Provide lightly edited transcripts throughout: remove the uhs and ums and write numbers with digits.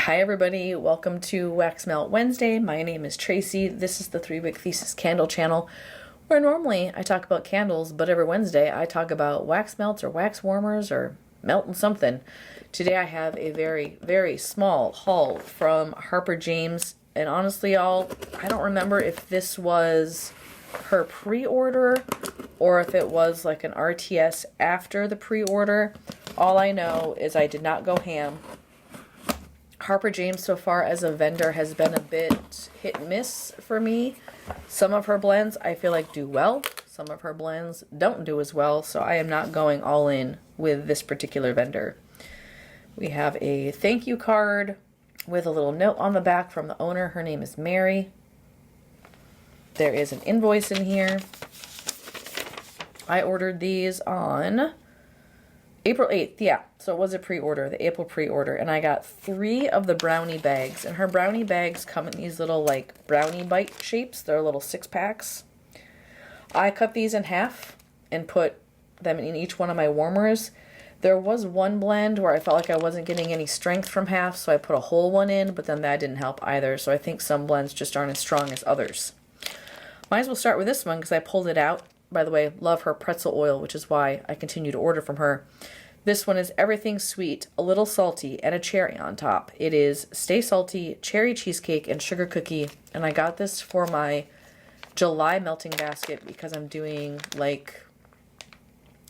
Hi everybody, welcome to Wax Melt Wednesday. My name is Tracy. This is the 3-Wick Thesis candle channel where normally I talk about candles, but every Wednesday I talk about wax melts or wax warmers or melting something. Today I have a very, very small haul from Harper James, and honestly y'all, I don't remember if this was her pre-order or if it was like an RTS after the pre-order. All I know is I did not go ham. Harper James so far as a vendor has been a bit hit and miss for me. Some of her blends I feel like do well. Some of her blends don't do as well, so I am not going all in with this particular vendor. We have a thank you card with a little note on the back from the owner. Her name is Mary. There is an invoice in here. I ordered these on April 8th, yeah, so it was a pre-order, the April pre-order, and I got 3 of the brownie bags, and her brownie bags come in these little, like, brownie bite shapes. They're little 6-packs. I cut these in half and put them in each one of my warmers. There was one blend where I felt like I wasn't getting any strength from half, so I put a whole one in, but then that didn't help either, so I think some blends just aren't as strong as others. Might as well start with this one, because I pulled it out. By the way, love her pretzel oil, which is why I continue to order from her. This one is everything sweet, a little salty, and a cherry on top. It is Stay Salty, Cherry Cheesecake, and Sugar Cookie. And I got this for my July melting basket because I'm doing like,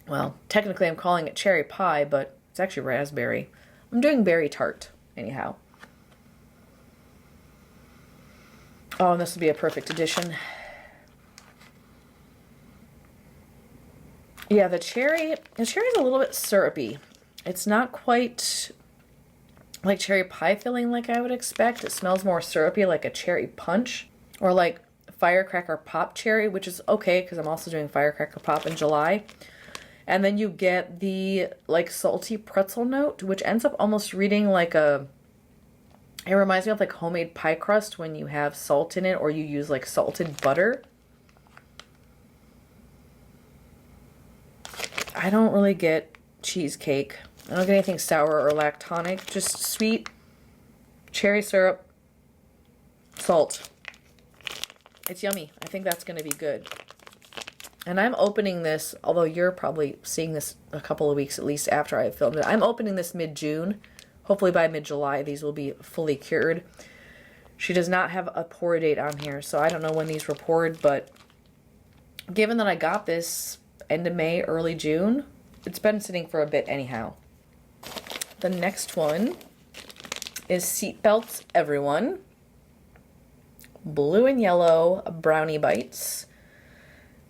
well, technically I'm calling it cherry pie, but it's actually raspberry. I'm doing berry tart, anyhow. Oh, and this would be a perfect addition. Yeah, the cherry is a little bit syrupy. It's not quite like cherry pie filling like I would expect. It smells more syrupy, like a cherry punch or like firecracker pop cherry, which is okay because I'm also doing firecracker pop in July. And then you get the like salty pretzel note, which ends up almost reading like it reminds me of like homemade pie crust when you have salt in it or you use like salted butter. I don't really get cheesecake. I don't get anything sour or lactonic. Just sweet cherry syrup, salt. It's yummy. I think that's going to be good. And I'm opening this, although you're probably seeing this a couple of weeks at least after I filmed it. I'm opening this mid-June. Hopefully by mid-July these will be fully cured. She does not have a pour date on here, so I don't know when these were poured, but given that I got this end of May, early June, it's been sitting for a bit anyhow. The next one is Seatbelts Everyone. Blue and yellow Brownie Bites.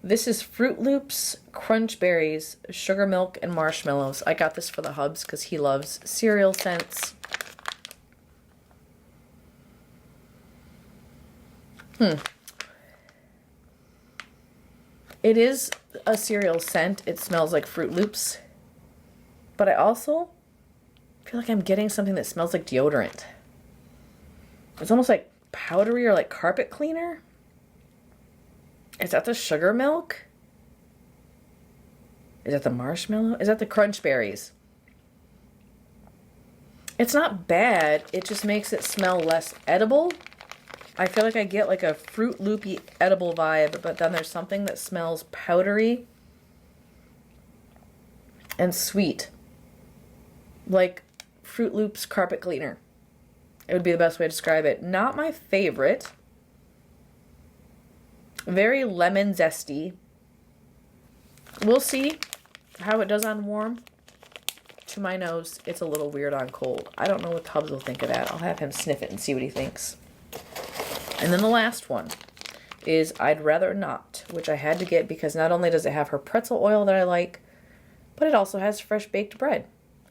This is Fruit Loops, Crunch Berries, Sugar Milk, and Marshmallows. I got this for the hubs because he loves cereal scents. It is a cereal scent. It smells like Fruit Loops. But I also feel like I'm getting something that smells like deodorant. It's almost like powdery or like carpet cleaner. Is that the sugar milk? Is that the marshmallow? Is that the crunch berries? It's not bad. It just makes it smell less edible. I feel like I get like a Fruit Loopy edible vibe, but then there's something that smells powdery and sweet. Like Fruit Loops carpet cleaner. It would be the best way to describe it. Not my favorite. Very lemon zesty. We'll see how it does on warm. To my nose, it's a little weird on cold. I don't know what Tubbs will think of that. I'll have him sniff it and see what he thinks. And then the last one is I'd Rather Not, which I had to get because not only does it have her pretzel oil that I like, but it also has fresh baked bread.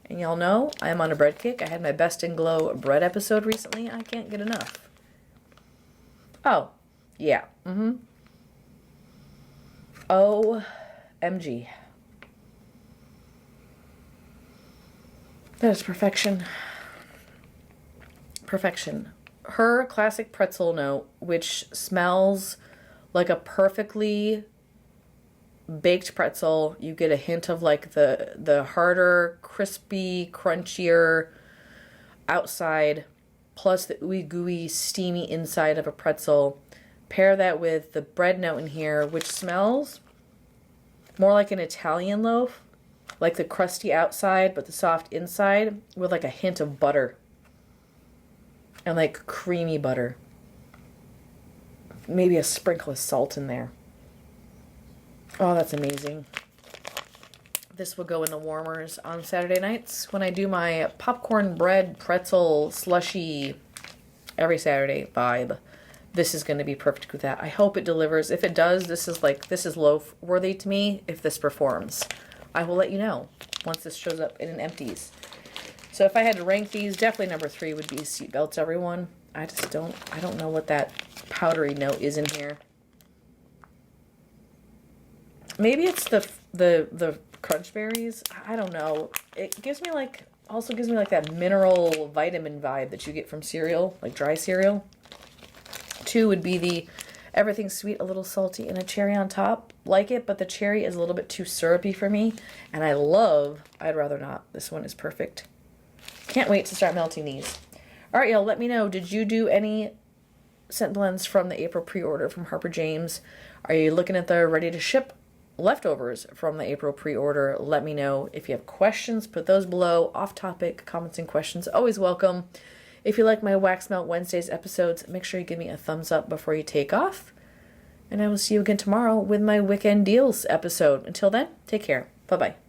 And y'all know I am on a bread kick. I had my Best in Glow bread episode recently. I can't get enough. Oh, yeah. OMG. That is perfection. Perfection. Her classic pretzel note, which smells like a perfectly baked pretzel. You get a hint of like the harder, crispy, crunchier outside plus the ooey gooey steamy inside of a pretzel. Pair that with the bread note in here, which smells more like an Italian loaf, like the crusty outside but the soft inside, with like a hint of butter and like creamy butter. Maybe a sprinkle of salt in there. Oh, that's amazing. This will go in the warmers on Saturday nights when I do my popcorn bread pretzel slushy every Saturday vibe. This is going to be perfect with that. I hope it delivers. If it does, this is loaf worthy to me if this performs. I will let you know once this shows up and it empties. So if I had to rank these, definitely number 3 would be Seatbelts Everyone. I don't know what that powdery note is in here. Maybe it's the crunch berries. I don't know. It gives me also gives me like that mineral vitamin vibe that you get from cereal, like dry cereal. 2 would be the everything sweet, a little salty, and a cherry on top. Like it, but the cherry is a little bit too syrupy for me. And I'd rather not. This one is perfect. Can't wait to start melting these. All right, y'all, let me know. Did you do any scent blends from the April pre-order from Harper James? Are you looking at the ready to ship leftovers from the April pre-order? Let me know. If you have questions, put those below. Off-topic comments and questions, always welcome. If you like my Wax Melt Wednesdays episodes, make sure you give me a thumbs up before you take off. And I will see you again tomorrow with my Weekend Deals episode. Until then, take care. Bye-bye.